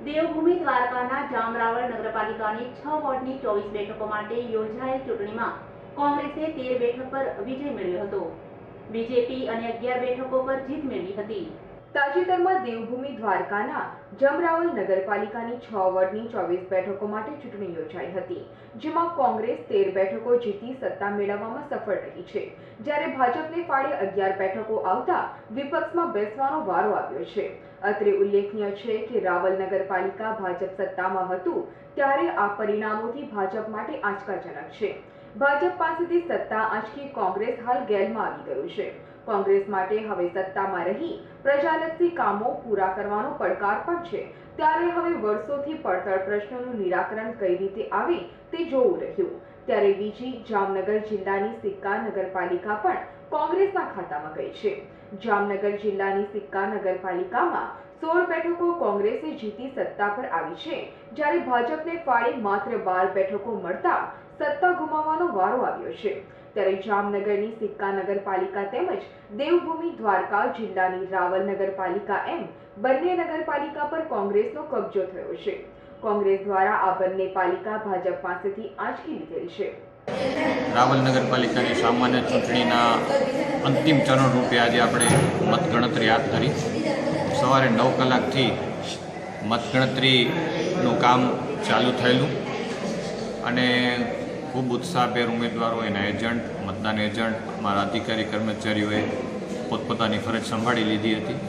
દેવભૂમિ દ્વારકાના જામરાવળ નગરપાલિકાની 6 વોર્ડની 24 બેઠકો માટે યોજાયેલ ચૂંટણીમાં કોંગ્રેસે 13 બેઠક પર વિજય મેળવ્યો હતો। બીજેપી અને 11 બેઠકો પર જીત મેળવી હતી। તાજેતરમાં દેવભૂમિ દ્વારકાના જામરાવળ નગરપાલિકાની 6 વોર્ડની 24 બેઠકો માટે ચૂંટણી યોજાઈ હતી, જેમાં કોંગ્રેસ 13 બેઠકો જીતી સત્તા મેળવવામાં સફળ રહી છે, જ્યારે ભાજપને ફાળે 11 બેઠકો આવતા વિપક્ષમાં બેસવાનો વારો આવ્યો છે। અત્રે ઉલ્લેખનીય છે કે રાવલ નગરપાલિકા ભાજપ સત્તામાં હતું ત્યારે આ પરિણામોથી ભાજપ માટે આંચકાજનક છે। ભાજપ પાસેથી સત્તા આંચકી કોંગ્રેસ હાલ ગેલમાં આવી ગયું છે। કોંગ્રેસ માટે હવે સત્તામાં રહી પ્રજાલક્ષી કામો પૂરા કરવાનો પડકાર પણ છે, ત્યારે હવે વર્ષોથી પડતર પ્રશ્નોનું નિરાકરણ કઈ રીતે આવે તે જોવું રહ્યું। ત્યારે બીજી જામનગર જિલ્લાની સિક્કા નગરપાલિકા પણ કોંગ્રેસના ખાતામાં ગઈ છે। જામનગર જિલ્લાની સિક્કા નગરપાલિકામાં 16 બેઠકો કોંગ્રેસે જીતી સત્તા પર આવી છે, જ્યારે ભાજપને ફાળે માત્ર 12 બેઠકો મળતા સત્તા ગુમાવવાનો વારો આવ્યો છે। ત્યારે જામનગરની સિક્કા નગરપાલિકા તેમજ દેવભૂમિ દ્વારકા જિલ્લાની રાવલ નગરપાલિકા એમ બંને નગરપાલિકા પર કોંગ્રેસનો કબજો થયો છે। કોંગ્રેસ દ્વારા આ બંને પાલિકા ભાજપ પાસેથી આંચકી લીધેલ છે। રાવલ નગરપાલિકાની સામાન્ય ચૂંટણીના અંતિમ ચરણ રૂપે આજે આપણે મતગણતરી હાથ ધરી। સવારે 9 કલાકથી મતગણતરીનું કામ ચાલુ થયેલું અને ખૂબ ઉત્સાહભેર ઉમેદવારો, એના એજન્ટ, મતદાન એજન્ટ, અમારા અધિકારી કર્મચારીઓએ પોતપોતાની ફરજ સંભાળી લીધી હતી।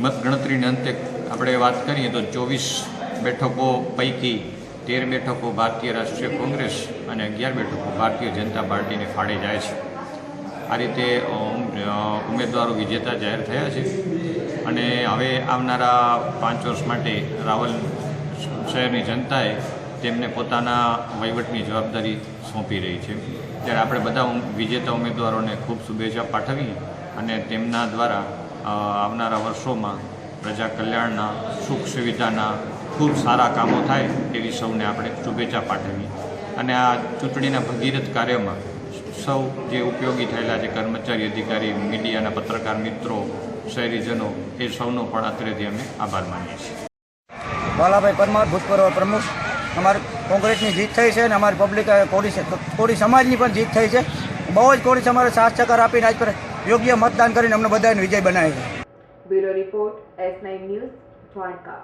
મતગણતરીને અંતે આપણે વાત કરીએ તો 24 બેઠકો પૈકી 13 બેઠકો ભારતીય રાષ્ટ્રીય કોંગ્રેસ અને 11 બેઠકો ભારતીય જનતા પાર્ટીને ફાળે જાય છે। આ રીતે ઉમેદવારો વિજેતા જાહેર થયા છે અને હવે આવનારા 5 વર્ષ માટે રાવલ શહેરની જનતાએ તેમને પોતાના વહીવટની જવાબદારી સોંપી રહી છે। ત્યારે આપણે બધા વિજેતા ઉમેદવારોને ખૂબ શુભેચ્છા પાઠવી અને તેમના દ્વારા આવનારા વર્ષોમાં પ્રજા કલ્યાણના, સુખ સુવિધાના ખૂબ સારા કામો થાય તેવી સૌને આપણે શુભેચ્છા પાઠવી અને આ ચૂંટણીના ભગીરથ કાર્યમાં સૌ જે ઉપયોગી થયેલા છે કર્મચારી, અધિકારી, મીડિયાના પત્રકાર મિત્રો, શહેરીજનો, એ સૌનો પણ અત્રેથી અમે આભાર માનીએ છીએ। બાલાભાઈ પરમાર, ભૂતપૂર્વ પ્રમુખ। અમારી કોંગ્રેસની જીત થઈ છે અને અમારી પબ્લિક કોળી સમાજની પણ જીત થઈ છે। બહુ જ કોળી સમાજે સાથ સહકાર આપીને આજ પર યોગ્ય મતદાન કરીને અમને બધાને વિજય બનાવે છે। Bureau report S9 news Dwarka.